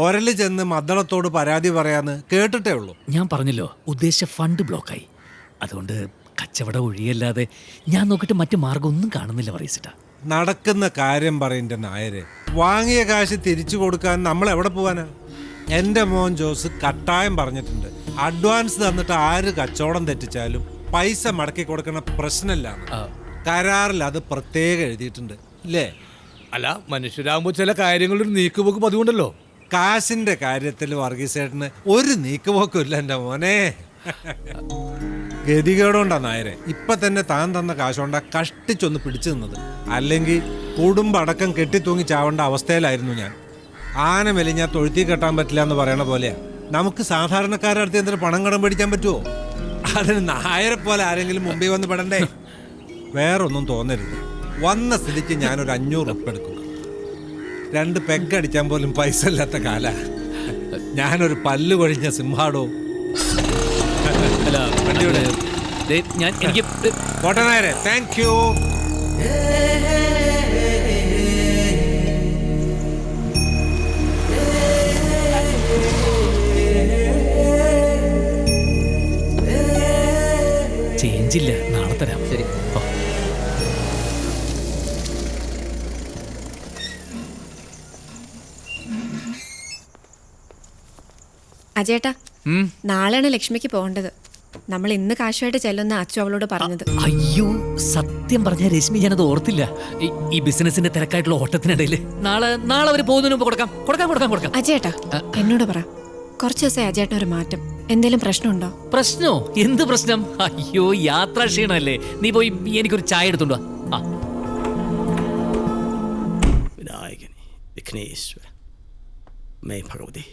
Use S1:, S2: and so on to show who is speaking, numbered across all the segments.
S1: ഒരല് ചെന്ന് മദ്ദളത്തോട് പരാതി പറയാന്ന് കേട്ടിട്ടേ ഉള്ളൂ.
S2: ഞാൻ പറഞ്ഞല്ലോ, ഉദ്ദേശിച്ച ഫണ്ട് ബ്ലോക്കായി. അതുകൊണ്ട് കച്ചവടം ഒഴിയല്ലാതെ ഞാൻ നോക്കിയിട്ട് മറ്റു മാർഗം ഒന്നും കാണുന്നില്ല പറയിച്ചിട്ടാ.
S1: നടക്കുന്ന കാര്യം പറയണ്ട നായരെ. വാങ്ങിയ കാശ് തിരിച്ചു കൊടുക്കാൻ നമ്മൾ എവിടെ പോവാനാ? എൻ്റെ മോൻ ജോസ് കട്ടായം പറഞ്ഞിട്ടുണ്ട്, അഡ്വാൻസ് തന്നിട്ട് ആര് കച്ചവടം തെറ്റിച്ചാലും പൈസ മടക്കി കൊടുക്കണ പ്രശ്നമില്ല. കരാറിൽ അത് പ്രത്യേകം എഴുതിയിട്ടുണ്ട് ഇല്ലേ?
S3: അല്ല, മനുഷ്യരാകുമ്പോൾ ചില കാര്യങ്ങളൊരു നീക്കുപോക്ക് പതിവുണ്ടല്ലോ.
S1: കാശിന്റെ കാര്യത്തിൽ വർഗീസേട്ടന് ഒരു നീക്കുപോക്കും ഇല്ല എൻ്റെ മോനെ. ഗതികേടുകൊണ്ടാ നായരെ ഇപ്പൊ തന്നെ താൻ തന്ന കാശുകൊണ്ടാ കഷ്ടിച്ചൊന്ന് പിടിച്ചു നിന്നത്. അല്ലെങ്കിൽ കുടുംബം അടക്കം കെട്ടിത്തൂങ്ങി ചാവേണ്ട അവസ്ഥയിലായിരുന്നു ഞാൻ. ആന മെലിഞ്ഞാൽ തൊഴുത്തി കെട്ടാൻ പറ്റില്ല എന്ന് പറയണ പോലെയാ. നമുക്ക് സാധാരണക്കാരുടെ അടുത്ത് എന്തൊരു പണം കടം പിടിക്കാൻ പറ്റുമോ? അതിന് നായരെ പോലെ ആരെങ്കിലും മുമ്പിൽ വന്ന് പെടണ്ടേ? വേറൊന്നും തോന്നരുത്. വന്ന സ്ഥിതിക്ക് ഞാനൊരു 500 ഉറുപ്പിക എടുക്കും. 2 പെഗ് അടിക്കാൻ പോലും പൈസ ഇല്ലാത്ത കാല. ഞാനൊരു പല്ല് കൊഴിഞ്ഞ സിംഹാടോ.
S2: അല്ല വണ്ടിയുടെ ഞാൻ എനിക്ക്
S1: കോട്ടനായരെ താങ്ക് യു.
S2: ചേഞ്ചില്ല, നാളെ തരാം. ശരി.
S4: അജേട്ടാ, നാളെയാണ് ലക്ഷ്മിക്ക് പോകേണ്ടത്. നമ്മൾ ഇന്ന് കാശുമായിട്ട് ചെല്ലുന്ന അച്ചു അവളോട് പറഞ്ഞത്.
S2: അയ്യോ, സത്യം പറഞ്ഞ രശ്മി, ഞാനത് ഓർത്തില്ല. ഈ ബിസിനസിന്റെ തിരക്കായിട്ടുള്ള ഓട്ടത്തിനിടയിൽ നാളെ അവര് പോകുന്നതിന് മുമ്പ് കൊടുക്കാം.
S4: അജേട്ടാ, എന്നോട് പറ, കുറച്ച് ദിവസം അജേട്ടൻ ഒരു മാറ്റം. എന്തേലും പ്രശ്നമുണ്ടോ?
S2: പ്രശ്നോ? എന്ത് പ്രശ്നം? അയ്യോ, യാത്രാ ക്ഷീണല്ലേ. നീ പോയി എനിക്കൊരു ചായ എടുത്തോണ്ടോ.
S5: വിനായകനെ, വിഘ്നേശ്വര, മേ ഭഗവതി.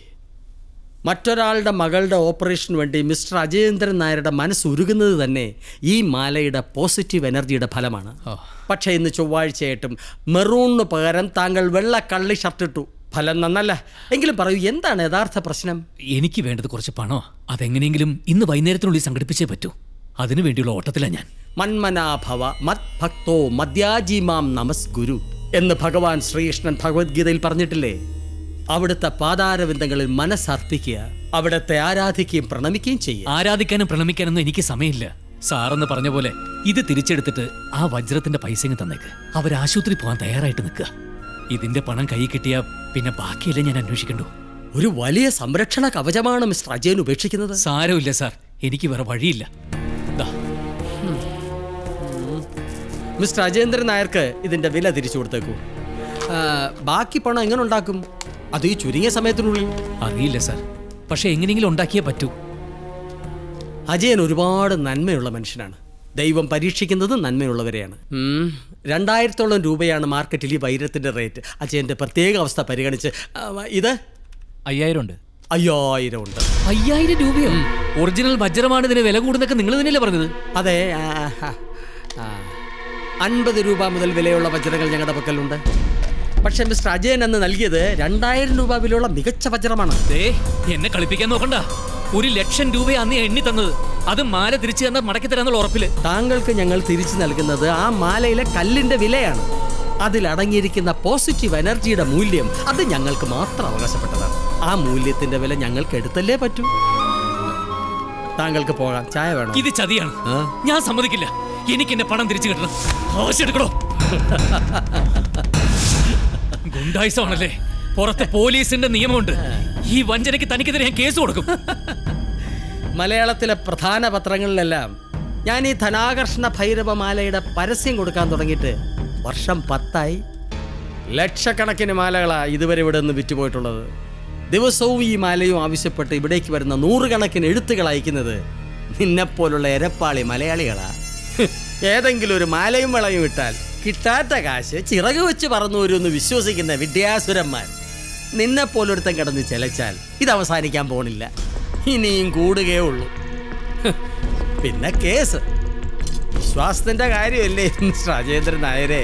S5: മറ്റൊരാളുടെ മകളുടെ ഓപ്പറേഷന് വേണ്ടി മിസ്റ്റർ അജയേന്ദ്രൻ നായരുടെ മനസ്സുരുകുന്നത് തന്നെ ഈ മാലയുടെ പോസിറ്റീവ് എനർജിയുടെ ഫലമാണ്. പക്ഷേ ഇന്ന് ചൊവ്വാഴ്ചയായിട്ടും മെറൂണിന് പകരം താങ്കൾ വെള്ള കള്ളി ഷർട്ടിട്ടു. ഫലം നന്നല്ല. എങ്കിലും പറയൂ, എന്താണ് യഥാർത്ഥ പ്രശ്നം?
S2: എനിക്ക് വേണ്ടത് കുറച്ച് പണോ. അതെങ്ങനെയെങ്കിലും ഇന്ന് വൈകുന്നേരത്തിനുള്ളിൽ സംഘടിപ്പിച്ചേ പറ്റൂ. അതിനു വേണ്ടിയുള്ള ഓട്ടത്തിലാണ് ഞാൻ.
S5: മന്മനാഭവ മത് ഭക്തോ മദ്യാജീമാം നമസ്ഗുരു എന്ന് ഭഗവാൻ ശ്രീകൃഷ്ണൻ ഭഗവത്ഗീതയിൽ പറഞ്ഞിട്ടില്ലേ? അവിടുത്തെ പാതാരവിന്ദങ്ങളിൽ മനസ്സർപ്പിക്കുക, അവിടുത്തെ ആരാധിക്കുകയും പ്രണമിക്കുകയും ചെയ്യുക.
S2: ആരാധിക്കാനും പ്രണമിക്കാനൊന്നും എനിക്ക് സമയമില്ല. സാറെന്ന് പറഞ്ഞ പോലെ ഇത് തിരിച്ചെടുത്തിട്ട് ആ വജ്രത്തിന്റെ പൈസ തന്നേക്ക്. അവർ ആശുപത്രി പോകാൻ തയ്യാറായിട്ട് നിൽക്കുക. ഇതിന്റെ പണം കൈ കിട്ടിയാ പിന്നെ ബാക്കിയല്ലേ ഞാൻ അന്വേഷിക്കണ്ടു.
S5: ഒരു വലിയ സംരക്ഷണ കവചമാണ് മിസ്റ്റർ അജയൻ ഉപേക്ഷിക്കുന്നത്.
S2: സാരമില്ല സാർ, എനിക്ക് വേറെ വഴിയില്ല.
S5: മിസ്റ്റർ അജയേന്ദ്രൻ നായർക്ക് ഇതിന്റെ വില തിരിച്ചു കൊടുത്തേക്കൂ. ബാക്കി പണം എങ്ങനെ ഉണ്ടാക്കും? അത് ഈ ചുരുങ്ങിയ സമയത്തിനുള്ളിൽ?
S2: അറിയില്ല സാർ, പക്ഷെ എങ്ങനെയെങ്കിലും ഉണ്ടാക്കിയേ പറ്റൂ.
S5: അജയൻ ഒരുപാട് നന്മയുള്ള മനുഷ്യനാണ്. ദൈവം പരീക്ഷിക്കുന്നത് നന്മയുള്ളവരെയാണ്. 2000-ഓളം രൂപയാണ് മാർക്കറ്റിൽ ഈ വൈരത്തിന്റെ റേറ്റ്. അജയന്റെ പ്രത്യേക അവസ്ഥ പരിഗണിച്ച് ഇത്
S2: 5000 ഉണ്ട്.
S5: 5000 ഉണ്ട്.
S2: 5000 രൂപയോ? ഒറിജിനൽ വജ്രമാണ് ഇതിന് വില കൂടുന്നൊക്കെ നിങ്ങൾ തന്നെയല്ലേ പറഞ്ഞത്?
S5: അതെ, 50 രൂപ മുതൽ വിലയുള്ള വജ്രങ്ങൾ ഞങ്ങളുടെ പക്കലുണ്ട്. പക്ഷെ മിസ്റ്റർ അജയൻ എന്ന് നൽകിയത് 2000 രൂപ വിലയുള്ള മികച്ച വജ്രമാണ്.
S2: എന്നെ കളിപ്പിക്കാൻ നോക്കണ്ട. 1,00,000 രൂപ അന്ന് എണ്ണി തന്നത്. അത് മാല തിരിച്ചു തന്നാൽ മടക്കി തരാന്നുള്ള ഉറപ്പില്.
S5: താങ്കൾക്ക് ഞങ്ങൾ തിരിച്ചു നൽകുന്നത് ആ മാലയിലെ കല്ലിന്റെ വിലയാണ്. അതിലടങ്ങിയിരിക്കുന്ന പോസിറ്റീവ് എനർജിയുടെ മൂല്യം അത് ഞങ്ങൾക്ക് മാത്രം അവകാശപ്പെട്ടതാണ്. ആ മൂല്യത്തിന്റെ വില ഞങ്ങൾക്ക് എടുത്തല്ലേ പറ്റൂ. താങ്കൾക്ക് പോകാം. ചായ വേണം?
S2: ഇത് ചതിയാണ്, ഞാൻ സമ്മതിക്കില്ല. എനിക്ക് എന്റെ പണം തിരിച്ചു കിട്ടണം. ആവശ്യമെടുക്കണോ? ഗുണ്ടായിസമാണല്ലേ? പുറത്തെ പോലീസിന്റെ നിയമമുണ്ട്. ഈ വഞ്ചനയ്ക്ക് തനിക്കെതിരെ ഞാൻ കേസ് കൊടുക്കും.
S5: മലയാളത്തിലെ പ്രധാന പത്രങ്ങളിലെല്ലാം ഞാൻ ഈ ധനാകർഷണ ഭൈരവമാലയുടെ പരസ്യം കൊടുക്കാൻ തുടങ്ങിയിട്ട് വർഷം 10ആയി. ലക്ഷക്കണക്കിന് മാലകളാണ് ഇതുവരെ ഇവിടെ നിന്ന് വിറ്റുപോയിട്ടുള്ളത്. ദിവസവും ഈ മാലയും ആവശ്യപ്പെട്ട് ഇവിടേക്ക് വരുന്ന 100 കണക്കിന് എഴുത്തുകൾ അയക്കുന്നത് നിന്നെപ്പോലുള്ള എരപ്പാളി മലയാളികളാ. ഏതെങ്കിലും ഒരു മാലയും വളയും ഇട്ടാൽ കിട്ടാത്ത കാശ് ചിറക് വെച്ച് പറന്നു വരുമെന്ന് വിശ്വസിക്കുന്ന വിദ്യാസുരന്മാർ. നിന്നെപ്പോലൊരുത്തൻ കിടന്ന് ചെലച്ചാൽ ഇത് അവസാനിക്കാൻ പോണില്ല, ഇനിയും കൂടുകയേ ഉള്ളൂ. പിന്നെ കേസ്. വിശ്വാസത്തിന്റെ കാര്യമല്ലേ മിസ്റ്റർ അജയേന്ദ്രൻ നായരെ?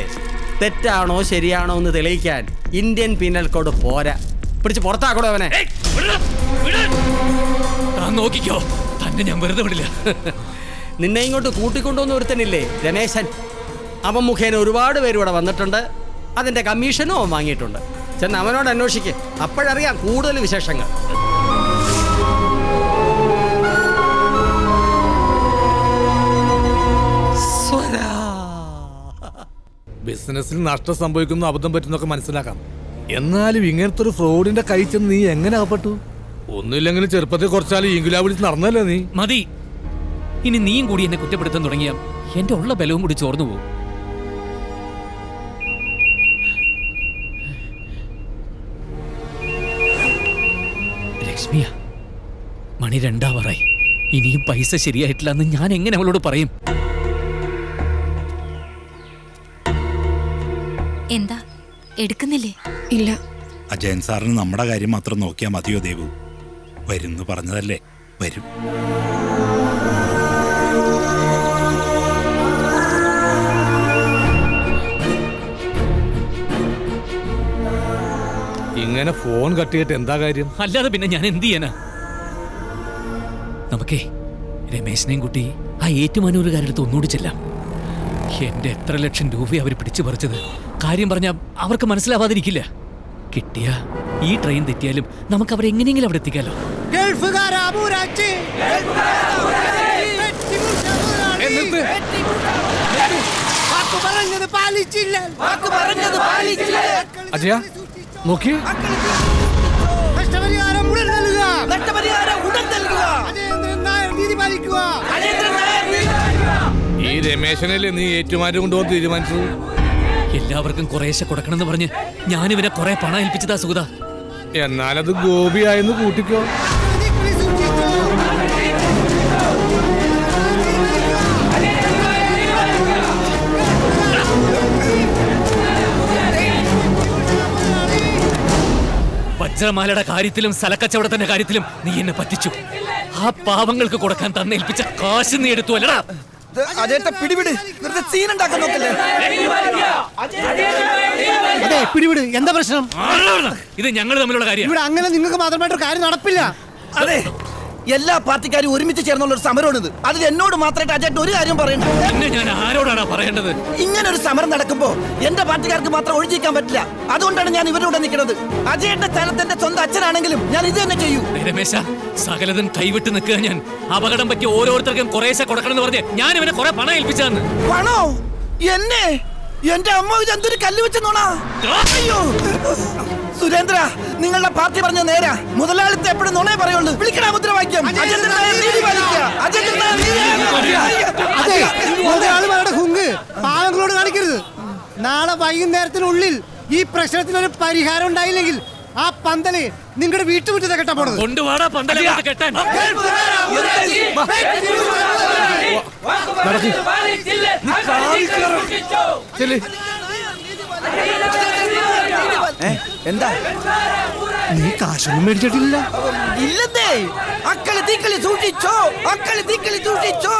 S5: തെറ്റാണോ ശരിയാണോ എന്ന് തെളിയിക്കാൻ ഇന്ത്യൻ പീനൽ കോഡ് പോരാ. പിടിച്ച് പുറത്താക്കണോ അവനെ?
S2: നോക്കിക്കോ, തന്നെ ഞാൻ വെറുതെ വിടില്ല.
S5: നിന്നെ ഇങ്ങോട്ട് കൂട്ടിക്കൊണ്ടുവന്ന ഒരുത്തനില്ലേ, രമേശൻ? അവൻ മുഖേന ഒരുപാട് പേര് ഇവിടെ വന്നിട്ടുണ്ട്. അതിന്റെ കമ്മീഷനും അവൻ വാങ്ങിയിട്ടുണ്ട്. ചെന്ന് അവനോട് അന്വേഷിക്ക്. അപ്പോഴറിയാം കൂടുതൽ വിശേഷങ്ങൾ.
S3: ബിസിനസ്സിൽ നഷ്ടം സംഭവിക്കുന്നു, അബദ്ധം പറ്റുന്നൊക്കെ മനസ്സിലാക്കാം. എന്നാലും ഇങ്ങനത്തെ ഒരു ഫ്രോഡിന്റെ കൈ ചെന്ന് നീ എങ്ങനെ അകപ്പെട്ടു? ഒന്നുമില്ലെങ്കിലും ചെറുപ്പത്തിൽ കുറച്ചാലും ഈങ്കുലാ വിളിച്ച് നടന്നല്ലേ നീ?
S2: മതി. ഇനി നീയും കൂടി എന്നെ കുറ്റപ്പെടുത്താൻ തുടങ്ങിയ എന്റെ ഉള്ള ബലവും കൂടി ചോർന്നു പോകും. ലക്ഷ്മിയ, മണി 2 ഇനിയും പൈസ ശരിയായിട്ടില്ല എന്ന് ഞാൻ എങ്ങനെ അവളോട് പറയും?
S6: എന്താ എടുക്കുന്നില്ലേ?
S4: ഇല്ല.
S7: അജയൻ സാറിന് നമ്മുടെ കാര്യം മാത്രം നോക്കിയാൽ മതിയോ ദേവു? വരുന്നു പറഞ്ഞതല്ലേ, വരും.
S3: ഇങ്ങനെ ഫോൺ കട്ടിയിട്ട് എന്താ കാര്യം?
S2: അല്ലാതെ പിന്നെ ഞാൻ എന്ത് ചെയ്യാനാ? നമുക്കേ രമേശിനെയും കുട്ടി ആ ഏറ്റുമാനൂരുകാരുടെ അടുത്ത് ഒന്നുകൂടി ചെല്ലാം. എന്റെ എത്ര ലക്ഷം രൂപ അവർ പിടിച്ചു പറിച്ചത് കാര്യം പറഞ്ഞാൽ അവർക്ക് മനസ്സിലാവാതിരിക്കില്ല. കിട്ടിയ ഈ ട്രെയിൻ തെറ്റിയാലും നമുക്ക് അവരെ എങ്ങനെയെങ്കിലും അവിടെ എത്തിക്കാലോ.
S3: അജയ നോക്കി, ഈ രമേശനല്ലേ നീ ഏറ്റുമാറ്റം കൊണ്ടുപോകാൻ തീരുമാനിച്ചത്?
S2: എല്ലാവർക്കും കുറേശ്ശെ കൊടുക്കണമെന്ന് പറഞ്ഞ് ഞാനിവനെ കുറെ പണം ഏൽപ്പിച്ചതാ സുഗത.
S3: എന്നാലത് ഗോപിയായെന്ന് കൂട്ടിക്കോ.
S2: വജ്രമാലയുടെ കാര്യത്തിലും സ്ഥലക്കച്ചവടത്തിന്റെ കാര്യത്തിലും നീ എന്നെ പറ്റിച്ചു. ആ പാവങ്ങൾക്ക് കൊടുക്കാൻ തന്നേൽപ്പിച്ച കാശ് നീ എടുത്തു അല്ലടാ.
S8: പിടിവിട്, സീനുണ്ടാക്കാൻ നോക്കല്ലേ?
S9: അതെ, പിടിവിട്. എന്താ പ്രശ്നം?
S2: ഇത് ഞങ്ങൾ തമ്മിലുള്ള കാര്യം.
S9: ഇവിടെ അങ്ങനെ നിങ്ങൾക്ക് മാത്രമായിട്ടൊരു കാര്യം നടപ്പില്ല.
S8: അതെ, എല്ലാ പാർട്ടിക്കാരും ഒരുമിച്ച് ചേർന്നുള്ള ഒരു സമരമാണിത്. അതിൽ എന്നോട് മാത്രമായിട്ട് അജേട്ടൻ ഒരു കാര്യം പറയണ്ട.
S2: പിന്നെ ഞാൻ ആരോടാണ് പറയേണ്ടത്?
S8: ഇങ്ങനെ ഒരു സമരം നടക്കുമ്പോ എന്റെ പാർട്ടിക്കാർക്ക് മാത്രം ഒഴിച്ചിരിക്കാൻ പറ്റില്ല. അതുകൊണ്ടാണ് ഞാൻ ഇവരോട് നിൽക്കുന്നത്. അജയേട്ടന്റെ സ്ഥാനത്ത് എന്റെ സ്വന്തം അച്ഛനാണെങ്കിലും ഞാൻ ഇത് തന്നെ ചെയ്യൂ.
S2: രമേശ, സകലതും കൈവിട്ട് നിൽക്കുക. ഞാൻ അപകടം പറ്റി ഓരോരുത്തർക്കും കുറേശ്ശെ കൊടുക്കണമെന്ന് പറഞ്ഞ് ഞാൻ ഇവനെ കുറെ പണം ഏൽപ്പിച്ചാന്ന്.
S8: പണോ? എന്നെ? എന്റെ അമ്മ ഇതെന്തൊരു കല്ല് വെച്ചെന്നോണാ? അയ്യോ സുരേന്ദ്ര, നിങ്ങളുടെ പാർട്ടി പറഞ്ഞ നേരാ. മുതലാളിത്തെ എപ്പോഴും നുണേ പറയുള്ളൂ. വിളിക്കണ മുദ്രാവാക്യം.
S9: പാവങ്ങളോട് കാണിക്കരുത്. നാളെ വൈകുന്നേരത്തിനുള്ളിൽ ഈ പ്രശ്നത്തിനൊരു പരിഹാരം ഉണ്ടായില്ലെങ്കിൽ ആ പന്തല് നിങ്ങളുടെ വീട്ടുമുറ്റത്തെ കെട്ടാൻ പോണത്.
S2: കൊണ്ടുപോടാ പന്തല് കെട്ടാൻ.
S8: എന്താ
S9: നീ കാശൊന്നും മേടിച്ചിട്ടില്ല?
S8: ഇല്ലെന്നേ. അക്കളി തീക്കളി സൂക്ഷിച്ചോ, അക്കളി തീക്കളി സൂക്ഷിച്ചോ.